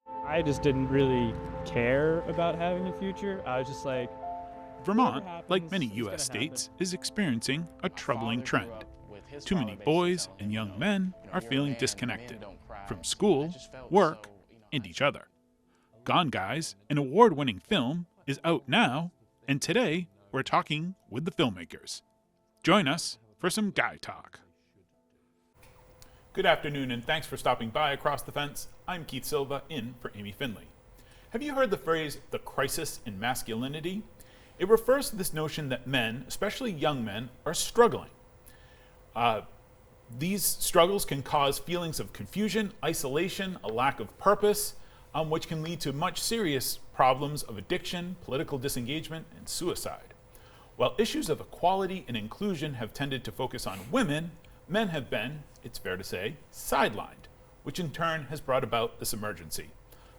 I just didn't really care about having a future. I was just like, Vermont, happens, like many it's U.S. gonna happen. states, is experiencing a troubling trend. Too many boys and young men are feeling disconnected from school, work, and each other. Gone Guys, an award-winning film, is out now, and today we're talking with the filmmakers. Join us for some guy talk. Good afternoon, and thanks for stopping by Across the Fence. I'm Keith Silva, in for Amy Finley. Have you heard the phrase, the crisis in masculinity? It refers to this notion that men, especially young men, are struggling. These struggles can cause feelings of confusion, isolation, a lack of purpose, which can lead to much serious problems of addiction, political disengagement, and suicide. While issues of equality and inclusion have tended to focus on women, men have been, it's fair to say, sidelined, which in turn has brought about this emergency.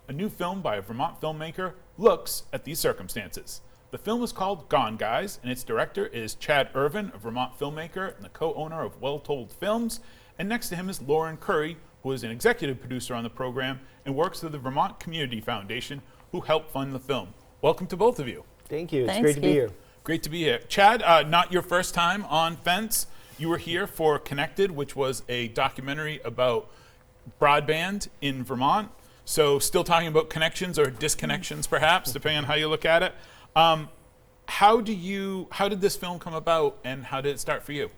A new film by a Vermont filmmaker looks at these circumstances. The film is called Gone Guys, and its director is Chad Irvin, a Vermont filmmaker and the co-owner of Well Told Films. And next to him is Lauren Curry, who is an executive producer on the program and works with the Vermont Community Foundation, who helped fund the film. Welcome to both of you. Thank you. It's Thanks, great to be Keith. here. Great to be here. Chad, not your first time on Fence. You were here for Connected, which was a documentary about broadband in Vermont. So still talking about connections or disconnections, perhaps, depending on how you look at it. How did this film come about, and how did it start for you?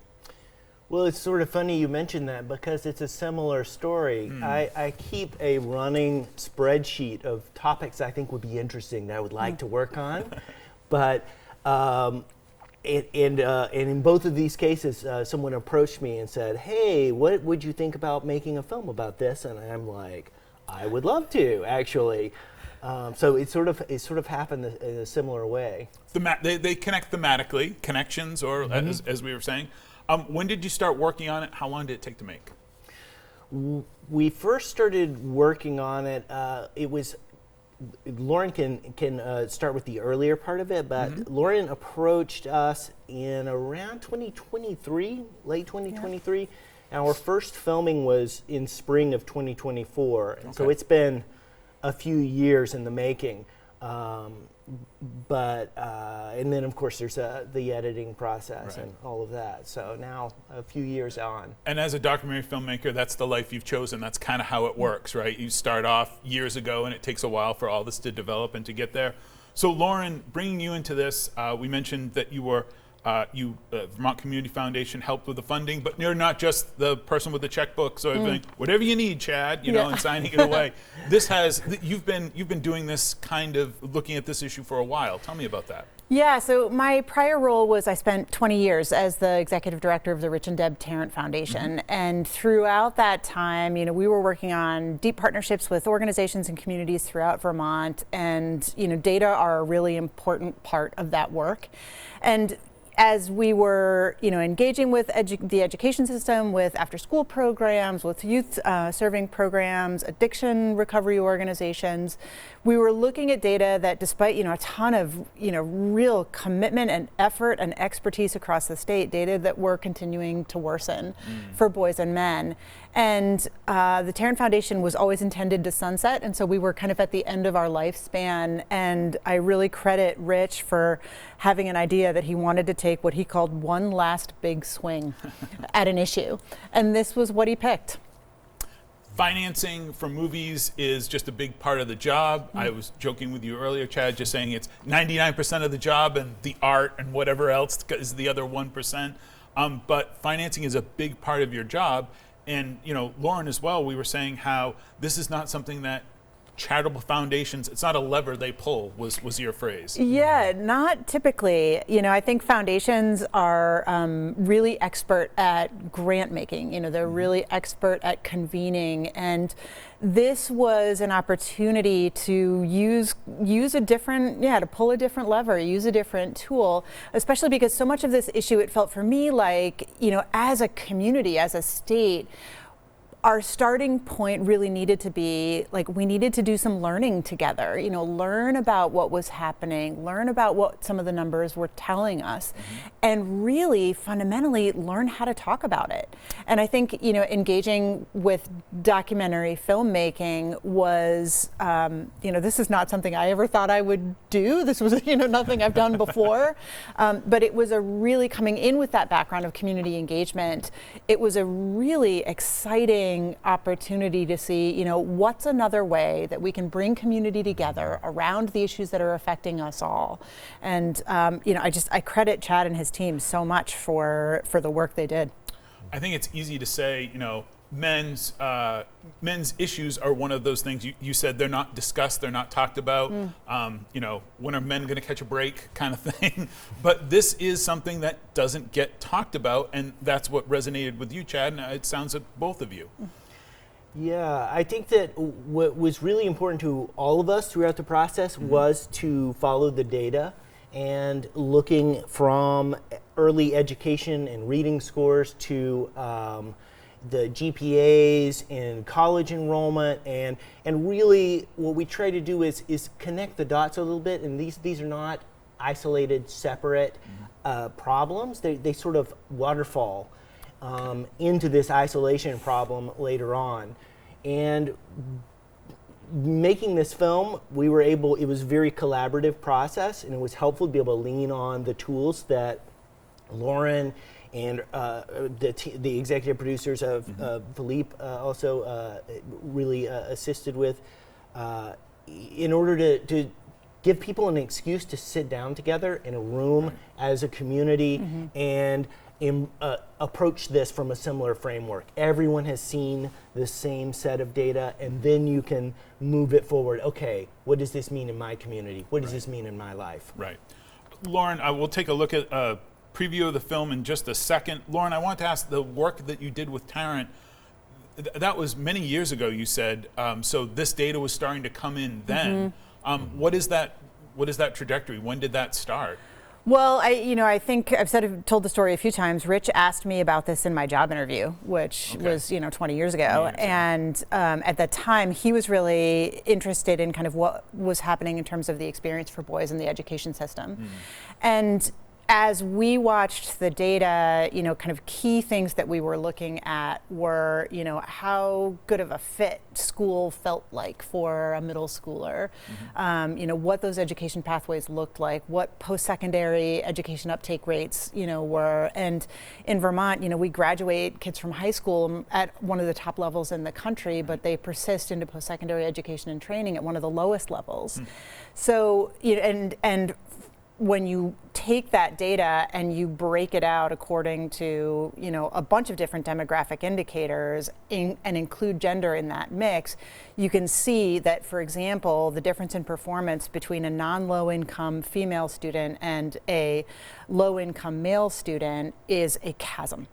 Well, it's sort of funny you mentioned that because it's a similar story. I keep a running spreadsheet of topics I think would be interesting that I would like to work on. But in both of these cases, someone approached me and said, "Hey, what would you think about making a film about this?" And I'm like, "I would love to, actually." So it sort of happened in a similar way. They connect thematically, connections, or as we were saying. When did you start working on it? How long did it take to make? We first started working on it. It was Lauren can start with the earlier part of it, but Lauren approached us in around 2023, late 2023. Yeah. And our first filming was in spring of 2024, and so it's been a few years in the making. And then of course there's the editing process and all of that. So now a few years on. And as a documentary filmmaker, that's the life you've chosen. That's kind of how it works, right? You start off years ago and it takes a while for all this to develop and to get there. So Lauren, bringing you into this, we mentioned that you were Vermont Community Foundation helped with the funding, but you're not just the person with the checkbook. So whatever you need, Chad, and signing it away. You've been doing this kind of looking at this issue for a while. Tell me about that. Yeah, so my prior role was I spent 20 years as the executive director of the Rich and Deb Tarrant Foundation. And throughout that time, we were working on deep partnerships with organizations and communities throughout Vermont. And, data are a really important part of that work. And as we were, engaging with the education system, with after-school programs, with youth serving programs, addiction recovery organizations, we were looking at data that, despite a ton of real commitment and effort and expertise across the state, data that were continuing to worsen for boys and men. And the Tarrant Foundation was always intended to sunset, and so we were kind of at the end of our lifespan. And I really credit Rich for having an idea that he wanted to take what he called one last big swing at an issue. And this was what he picked. Financing for movies is just a big part of the job. I was joking with you earlier, Chad, just saying it's 99% of the job, and the art and whatever else is the other 1%. But financing is a big part of your job. And, Lauren as well, we were saying how this is not something that charitable foundations, it's not a lever they pull, was your phrase. Yeah, not typically. I think foundations are really expert at grant making. They're really expert at convening. And this was an opportunity to use a different, to pull a different lever, use a different tool, especially because so much of this issue, it felt for me like, as a community, as a state, our starting point really needed to be like, we needed to do some learning together, learn about what was happening, learn about what some of the numbers were telling us, and really fundamentally learn how to talk about it. And I think, engaging with documentary filmmaking was, this is not something I ever thought I would do. This was, nothing I've done before. But it was a really, coming in with that background of community engagement, it was a really exciting opportunity to see, what's another way that we can bring community together around the issues that are affecting us all. And, I credit Chad and his team so much for the work they did. I think it's easy to say, men's issues are one of those things you said they're not discussed, they're not talked about. When are men going to catch a break kind of thing. But this is something that doesn't get talked about, and that's what resonated with you, Chad, and it sounds like both of you. Yeah, I think that what was really important to all of us throughout the process was to follow the data, and looking from early education and reading scores to the GPAs and college enrollment, and really what we try to do is connect the dots a little bit. And these are not isolated, separate problems. They sort of waterfall into this isolation problem later on. And making this film, it was a very collaborative process, and it was helpful to be able to lean on the tools that Lauren and the executive producers of Philippe also really assisted with, in order to give people an excuse to sit down together in a room as a community and approach this from a similar framework. Everyone has seen the same set of data, and then you can move it forward. Okay, what does this mean in my community? What does this mean in my life? Right. Lauren, I will take a look at a preview of the film in just a second. Lauren, I want to ask, the work that you did with Tarrant, that was many years ago, you said, so this data was starting to come in then. What is that trajectory? When did that start? Well, I think I've told the story a few times. Rich asked me about this in my job interview, which was, 20 years ago. And at that time, he was really interested in kind of what was happening in terms of the experience for boys in the education system. And as we watched the data, kind of key things that we were looking at were, how good of a fit school felt like for a middle schooler, what those education pathways looked like, what post-secondary education uptake rates, were. And in Vermont, we graduate kids from high school at one of the top levels in the country, but they persist into post-secondary education and training at one of the lowest levels. So, and when you take that data and you break it out according to, a bunch of different demographic indicators and include gender in that mix, you can see that, for example, the difference in performance between a non-low income female student and a low income male student is a chasm.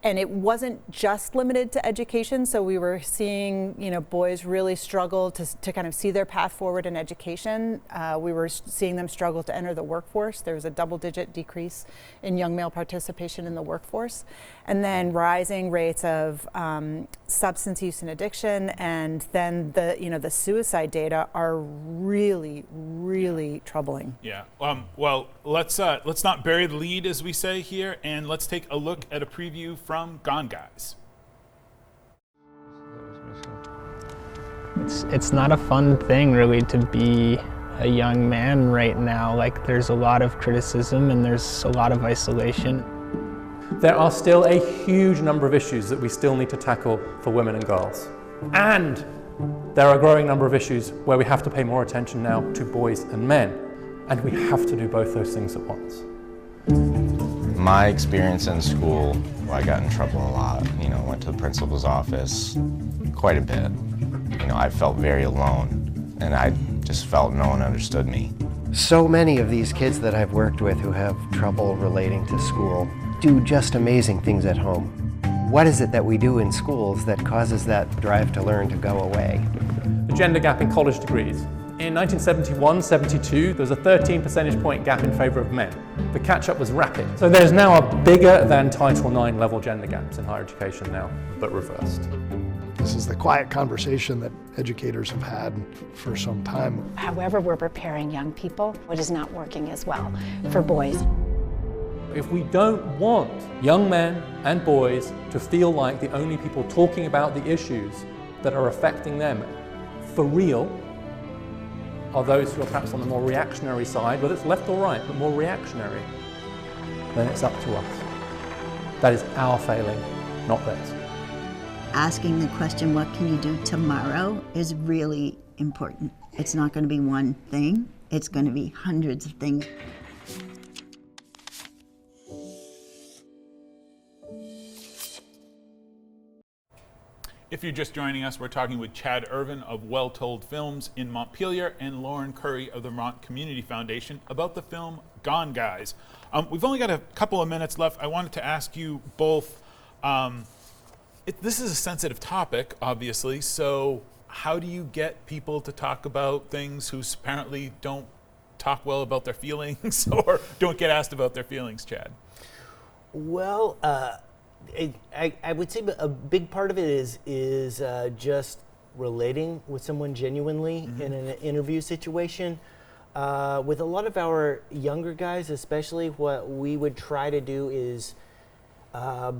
And it wasn't just limited to education, so we were seeing, boys really struggle to kind of see their path forward in education. We were seeing them struggle to enter the workforce. There was a double-digit decrease in young male participation in the workforce. And then rising rates of substance use and addiction, and then the suicide data are really, really troubling. Yeah. Well, let's not bury the lead, as we say here, and let's take a look at a preview from Gone Guys. It's not a fun thing really to be a young man right now. Like, there's a lot of criticism and there's a lot of isolation. There are still a huge number of issues that we still need to tackle for women and girls. And there are a growing number of issues where we have to pay more attention now to boys and men. And we have to do both those things at once. My experience in school, I got in trouble a lot. Went to the principal's office quite a bit. I felt very alone, and I just felt no one understood me. So many of these kids that I've worked with who have trouble relating to school do just amazing things at home. What is it that we do in schools that causes that drive to learn to go away? The gender gap in college degrees. In 1971-72, there was a 13 percentage point gap in favor of men. the catch-up was rapid. So there's now a bigger than Title IX level gender gaps in higher education now, but reversed. This is the quiet conversation that educators have had for some time. However we're preparing young people, it is not working as well for boys. If we don't want young men and boys to feel like the only people talking about the issues that are affecting them for real are those who are perhaps on the more reactionary side, whether it's left or right, but more reactionary, then it's up to us. That is our failing, not theirs. Asking the question, what can you do tomorrow, is really important. It's not going to be one thing, it's going to be hundreds of things. If you're just joining us, we're talking with Chad Irvin of Well Told Films in Montpelier and Lauren Curry of the Vermont Community Foundation about the film Gone Guys. We've only got a couple of minutes left. I wanted to ask you both, this is a sensitive topic, obviously, so how do you get people to talk about things who apparently don't talk well about their feelings or don't get asked about their feelings, Chad? Well, I would say a big part of it is just relating with someone genuinely in an interview situation. With a lot of our younger guys, especially, what we would try to do is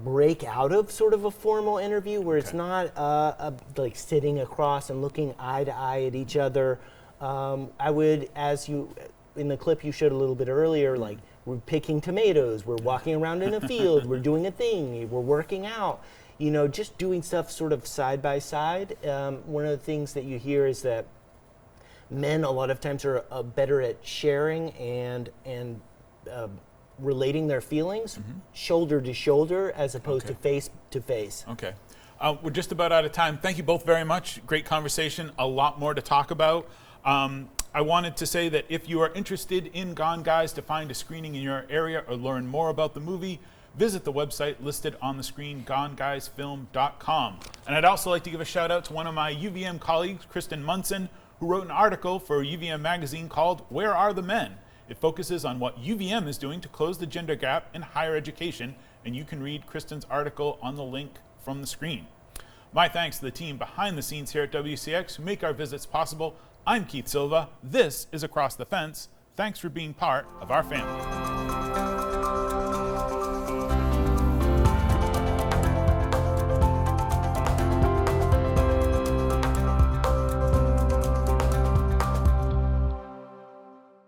break out of sort of a formal interview where it's not like sitting across and looking eye to eye at each other. I would, as you, in the clip you showed a little bit earlier, like, we're picking tomatoes, we're walking around in a field, we're doing a thing, we're working out, you know, just doing stuff sort of side by side. One of the things that you hear is that men a lot of times are better at sharing and relating their feelings shoulder to shoulder as opposed to face to face. Okay. We're just about out of time. Thank you both very much. Great conversation. A lot more to talk about. I wanted to say that if you are interested in Gone Guys, to find a screening in your area or learn more about the movie, visit the website listed on the screen, goneguysfilm.com. And I'd also like to give a shout out to one of my UVM colleagues, Kristen Munson, who wrote an article for UVM magazine called Where Are the Men? It focuses on what UVM is doing to close the gender gap in higher education, and you can read Kristen's article on the link from the screen. My thanks to the team behind the scenes here at WCX who make our visits possible. I'm Keith Silva. This is Across the Fence. Thanks for being part of our family.